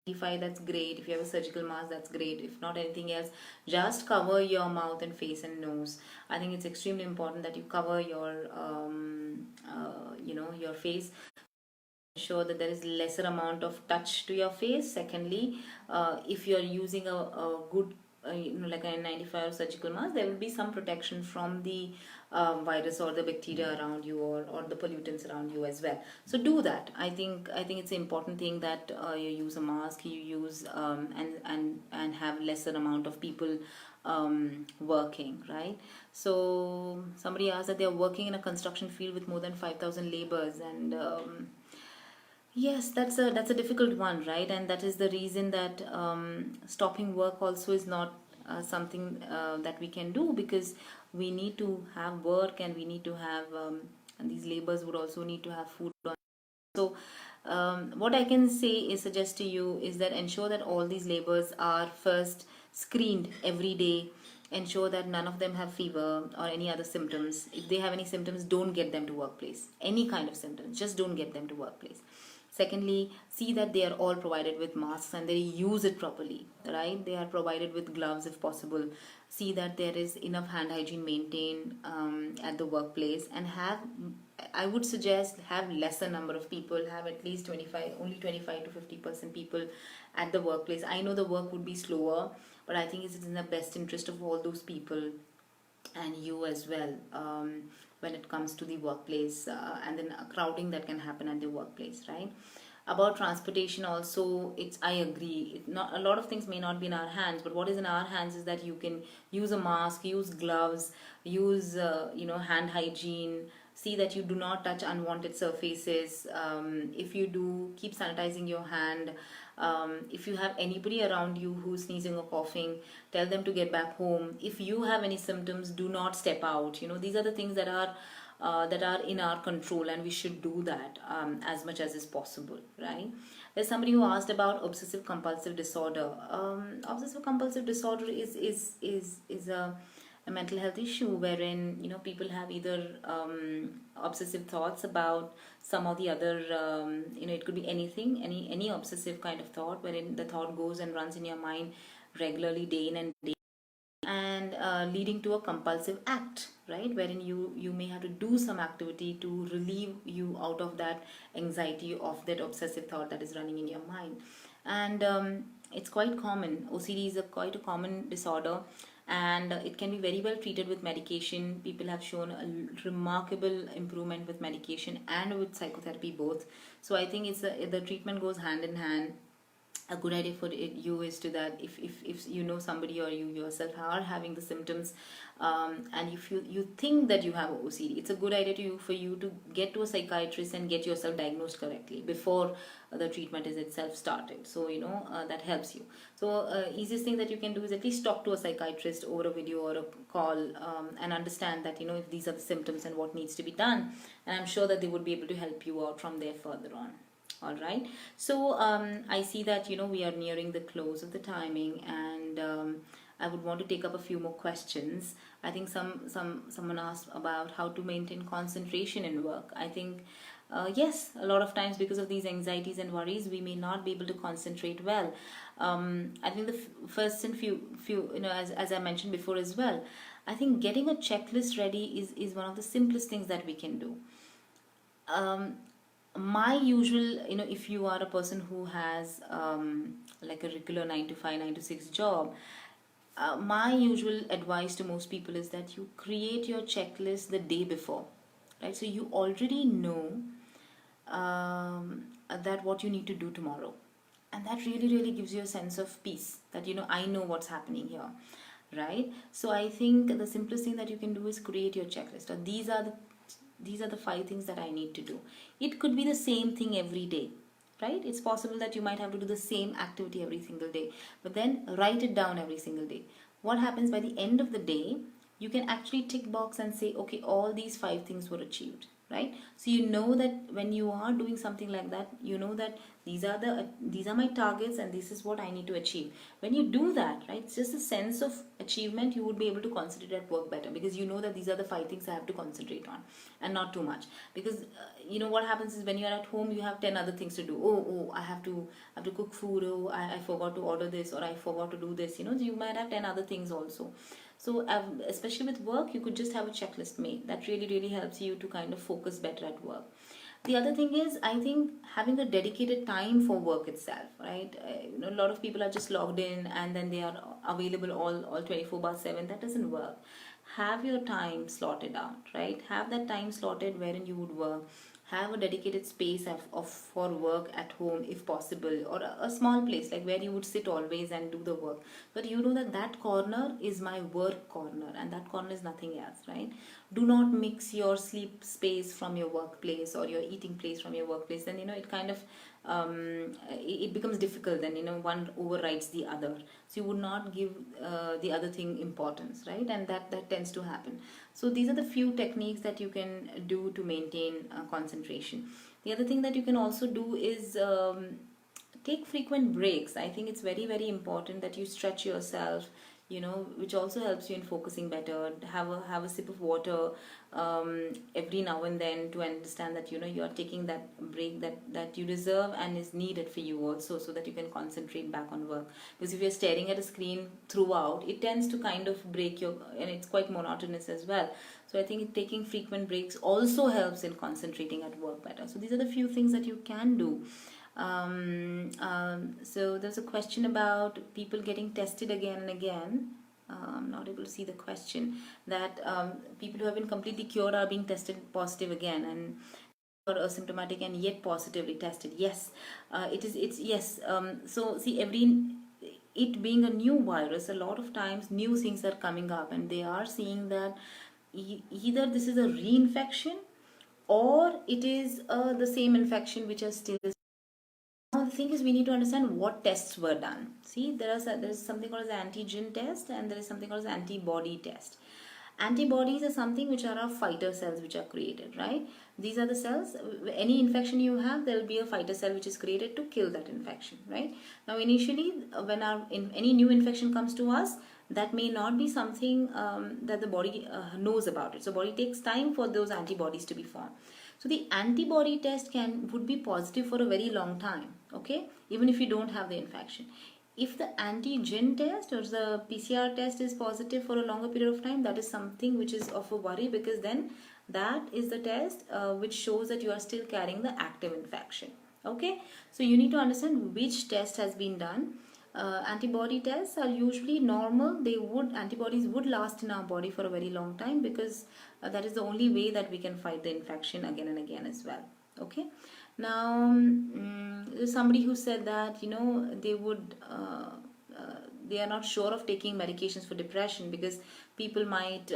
That's great. If you have a surgical mask, that's great. If not anything else, just cover your mouth and face and nose. I think it's extremely important that you cover your your face ensure that there is lesser amount of touch to your face. Secondly, if you're using a good like a N95 or surgical mask, there will be some protection from the virus or the bacteria around you, or the pollutants around you as well. So do that. I think it's an important thing that you use a mask, you use and have lesser amount of people working, right? So somebody asked that they are working in a construction field with more than 5,000 laborers, and yes, that's a difficult one, right? And that is the reason that stopping work also is not something that we can do, because we need to have work, and we need to have and these laborers would also need to have food on. So, what I can say is suggest to you is that ensure that all these laborers are first screened every day. Ensure that none of them have fever or any other symptoms. If they have any symptoms, don't get them to workplace. Any kind of symptoms, just don't get them to workplace. Secondly, see that they are all provided with masks and they use it properly, right? They are provided with gloves if possible. See that there is enough hand hygiene maintained at the workplace, and I would suggest have lesser number of people, have at least 25, only 25 to 50% people at the workplace. I know the work would be slower, but I think it's in the best interest of all those people and you as well, when it comes to the workplace, and then a crowding that can happen at the workplace, right? About transportation also, it's I agree, not a lot of things may not be in our hands, but what is in our hands is that you can use a mask, use gloves, use hand hygiene. See that you do not touch unwanted surfaces. If you do, keep sanitizing your hand. If you have anybody around you who's sneezing or coughing, tell them to get back home. If you have any symptoms, do not step out. These are the things that are in our control, and we should do that as much as is possible, right? There's somebody who asked about obsessive compulsive disorder. Obsessive compulsive disorder is a mental health issue wherein people have either obsessive thoughts about some or the other. It could be anything, any obsessive kind of thought, wherein the thought goes and runs in your mind regularly, day in and day, and leading to a compulsive act, right, wherein you may have to do some activity to relieve you out of that anxiety of that obsessive thought that is running in your mind. And it's quite common. OCD is quite a common disorder, and it can be very well treated with medication. People have shown a remarkable improvement with medication and with psychotherapy both. So I think the treatment goes hand in hand. A good idea for you is to that if you know somebody or you yourself are having the symptoms, and if you think that you have OCD, it's a good idea for you to get to a psychiatrist and get yourself diagnosed correctly before the treatment is itself started. So that helps you. So easiest thing that you can do is at least talk to a psychiatrist over a video or a call, and understand that if these are the symptoms and what needs to be done, and I'm sure that they would be able to help you out from there further on. All right. So I see that we are nearing the close of the timing, and I would want to take up a few more questions. I think someone asked about how to maintain concentration in work. I think yes, a lot of times because of these anxieties and worries, we may not be able to concentrate well. I think the first and few as I mentioned before as well, I think getting a checklist ready is one of the simplest things that we can do. My usual, if you are a person who has like a regular 9 to 5, 9 to 6 job, my usual advice to most people is that you create your checklist the day before, right? So you already know that what you need to do tomorrow, and that really gives you a sense of peace that I know what's happening here, right? So I think the simplest thing that you can do is create your checklist, or these are the 5 things that I need to do. It could be the same thing every day, right? It's possible that you might have to do the same activity every single day, but then write it down every single day. What happens by the end of the day, you can actually tick box and say, okay, all these 5 things were achieved, right? So you know that when you are doing something like that, you know that these are my targets and this is what I need to achieve. When you do that, right, it's just a sense of achievement. You would be able to concentrate at work better, because you know that these are the 5 things I have to concentrate on, and not too much. Because what happens is when you're at home, you have 10 other things to do. Oh, I have to cook food. Oh, I forgot to order this, or I forgot to do this. So you might have 10 other things also. So especially with work, you could just have a checklist made. That really helps you to kind of focus better at work. The other thing is, I think having a dedicated time for work itself, right? A lot of people are just logged in and then they are available all 24/7. That doesn't work. Have your time slotted out, right? Have that time slotted wherein you would work. Have a dedicated space for work at home if possible, or a small place like where you would sit always and do the work. But you know that that corner is my work corner and that corner is nothing else, right? Do not mix your sleep space from your workplace or your eating place from your workplace. Then it kind of it becomes difficult. Then one overrides the other, so you would not give the other thing importance, right? And that tends to happen. So these are the few techniques that you can do to maintain concentration. The other thing that you can also do is take frequent breaks. I think it's very, very important that you stretch yourself, which also helps you in focusing better. Have a sip of water every now and then to understand that you are taking that break that you deserve and is needed for you also, so that you can concentrate back on work. Because if you're staring at a screen throughout, it tends to kind of break your, and it's quite monotonous as well. So I think taking frequent breaks also helps in concentrating at work better. So these are the few things that you can do. So there's a question about people getting tested again and again. I'm not able to see the question. That people who have been completely cured are being tested positive again, and are asymptomatic and yet positively tested. Yes, it's yes. So see, it being a new virus, a lot of times new things are coming up, and they are seeing that either this is a reinfection or it is the same infection which is still. Now the thing is, we need to understand what tests were done. See, there is something called as antigen test, and there is something called as antibody test. Antibodies are something which are our fighter cells which are created, right? These are the cells. Any infection you have, there will be a fighter cell which is created to kill that infection, right? Now, initially, when any new infection comes to us, that may not be something that the body knows about it. So, body takes time for those antibodies to be formed. So the antibody test would be positive for a very long time, okay, even if you don't have the infection. If the antigen test or the PCR test is positive for a longer period of time, that is something which is of a worry, because then that is the test which shows that you are still carrying the active infection. Okay, so you need to understand which test has been done. Antibody tests are usually normal. Antibodies would last in our body for a very long time, because that is the only way that we can fight the infection again and again as well. Okay, now there's somebody who said that they are not sure of taking medications for depression, because people might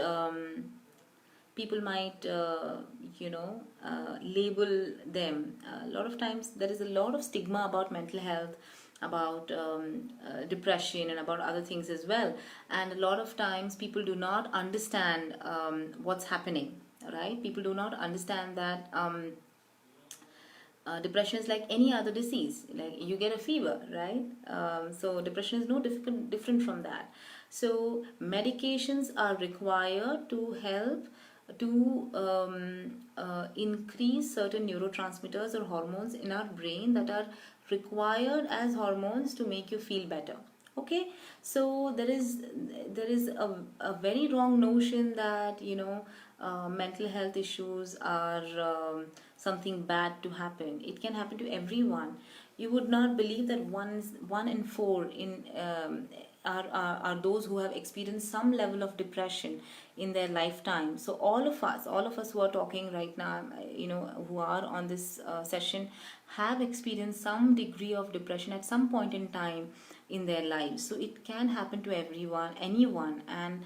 label them. A lot of times there is a lot of stigma about mental health, about depression, and about other things as well. And a lot of times people do not understand what's happening, right? People do not understand that depression is like any other disease. Like you get a fever, right? So depression is no different from that. So medications are required to help to increase certain neurotransmitters or hormones in our brain that are required as hormones to make you feel better. Okay, so there is a very wrong notion that mental health issues are something bad to happen. It can happen to everyone. You would not believe that one in four in are those who have experienced some level of depression in their lifetime. So all of us who are talking right now, who are on this session, have experienced some degree of depression at some point in time in their lives. So it can happen to anyone, and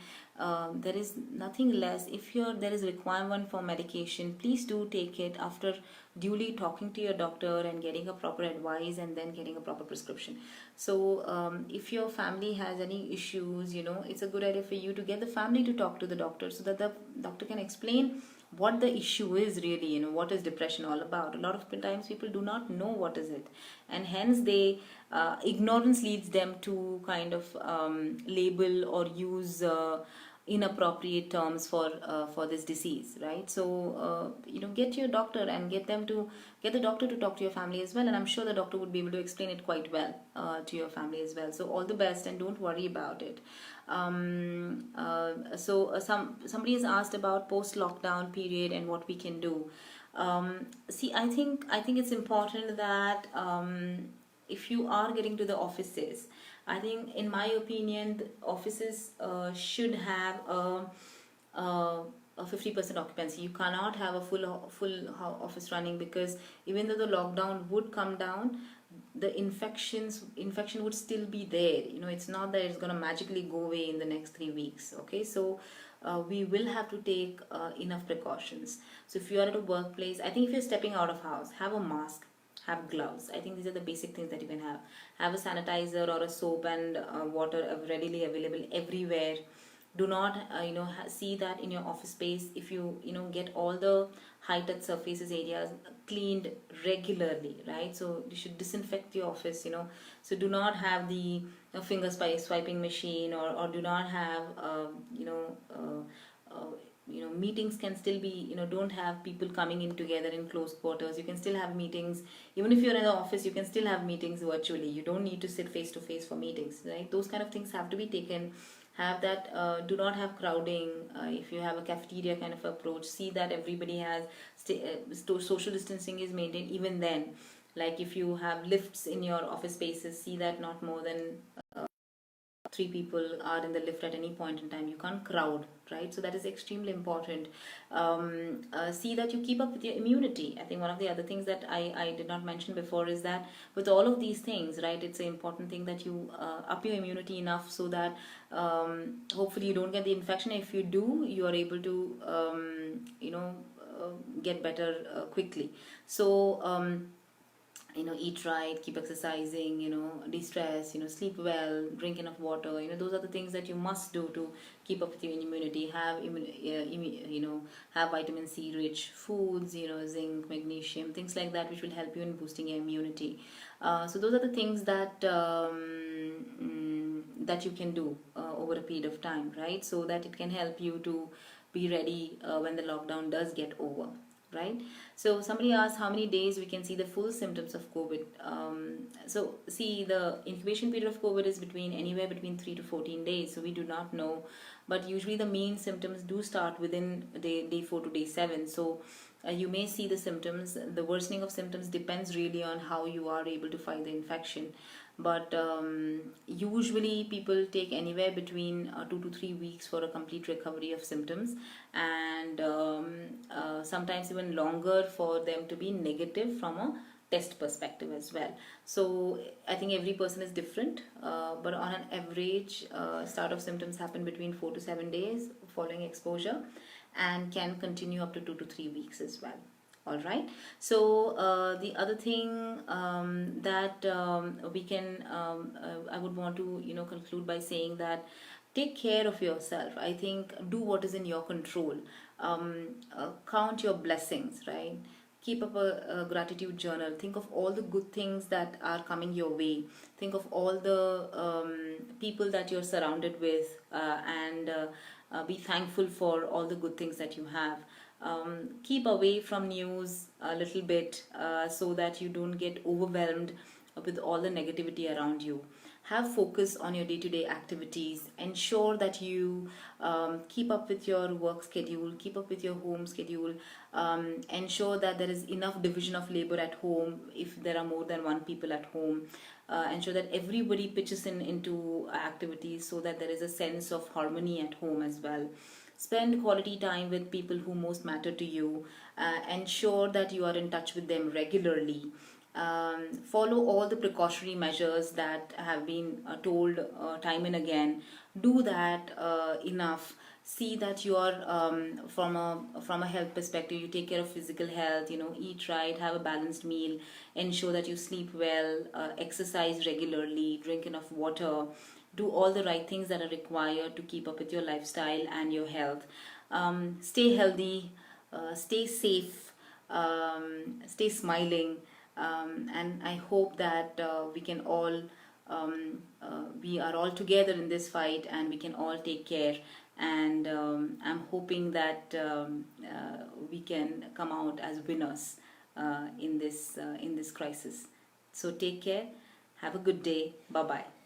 there is nothing less. If there is requirement for medication, please do take it after duly talking to your doctor and getting a proper advice, and then getting a proper prescription. So if your family has any issues, it's a good idea for you to get the family to talk to the doctor, so that the doctor can explain what the issue is really. What is depression all about. A lot of times people do not know what is it, and hence they ignorance leads them to kind of label or use inappropriate terms for this disease, right? So get your doctor and get the doctor to talk to your family as well, and I'm sure the doctor would be able to explain it quite well to your family as well. So all the best, and don't worry about it. Somebody has asked about post lockdown period and what we can do. See, I think it's important that if you are getting to the offices, I think, in my opinion, the offices should have a, a 50% occupancy. You cannot have a full office running, because even though the lockdown would come down, the infection would still be there. It's not that it's going to magically go away in the next 3 weeks. Okay, so we will have to take enough precautions. So if you are at a workplace, I think if you're stepping out of house, have a mask, have gloves. I think these are the basic things that you can have. Have a sanitizer or a soap and water readily available everywhere. Do not see that in your office space. If you get all the high touch surfaces areas cleaned regularly, right? So you should disinfect the office. So do not have the finger swiping machine, or do not have meetings can still be, don't have people coming in together in close quarters. You can still have meetings. Even if you're in the office, you can still have meetings virtually. You don't need to sit face to face for meetings, right? Those kind of things have to be taken. Have that, do not have crowding. If you have a cafeteria kind of approach, see that everybody has social distancing is maintained. Even then, like if you have lifts in your office spaces, see that not more than 3 people are in the lift at any point in time. You can't crowd, right? So that is extremely important. See that you keep up with your immunity. I think one of the other things that I did not mention before is that with all of these things, right, it's an important thing that you up your immunity enough so that hopefully you don't get the infection. If you do, you are able to get better quickly. So eat right, keep exercising, de-stress, sleep well, drink enough water. Those are the things that you must do to keep up with your immunity. Have vitamin C rich foods, zinc, magnesium, things like that, which will help you in boosting your immunity. So those are the things that that you can do over a period of time, right? So that it can help you to be ready when the lockdown does get over, right? So somebody asked how many days we can see the full symptoms of COVID. So see, the incubation period of COVID is anywhere between 3 to 14 days. So we do not know, but usually the main symptoms do start within day 4 to day 7. So you may see the symptoms. The worsening of symptoms depends really on how you are able to fight the infection. But usually people take anywhere between 2 to 3 weeks for a complete recovery of symptoms, and sometimes even longer for them to be negative from a test perspective as well. So I think every person is different, but on an average, start of symptoms happen between 4 to 7 days following exposure, and can continue up to 2 to 3 weeks as well. All right. So the other thing that we can, I would want to conclude by saying that take care of yourself. I think do what is in your control. Count your blessings, right? Keep up a gratitude journal. Think of all the good things that are coming your way. Think of all the people that you're surrounded with, and be thankful for all the good things that you have. Keep away from news a little bit, so that you don't get overwhelmed with all the negativity around you. Have focus on your day-to-day activities. Ensure that you keep up with your work schedule, keep up with your home schedule. Ensure that there is enough division of labor at home if there are more than one people at home. Ensure that everybody pitches in into activities so that there is a sense of harmony at home as well. Spend quality time with people who most matter to you. Ensure that you are in touch with them regularly. Follow all the precautionary measures that have been told time and again. Do that enough. See that you are from a health perspective, you take care of physical health. Eat right, have a balanced meal, ensure that you sleep well, exercise regularly, drink enough water. Do all the right things that are required to keep up with your lifestyle and your health. Stay healthy, stay safe, stay smiling, and I hope that we are all together in this fight, and we can all take care. And I'm hoping that we can come out as winners in this crisis. So take care. Have a good day. Bye bye.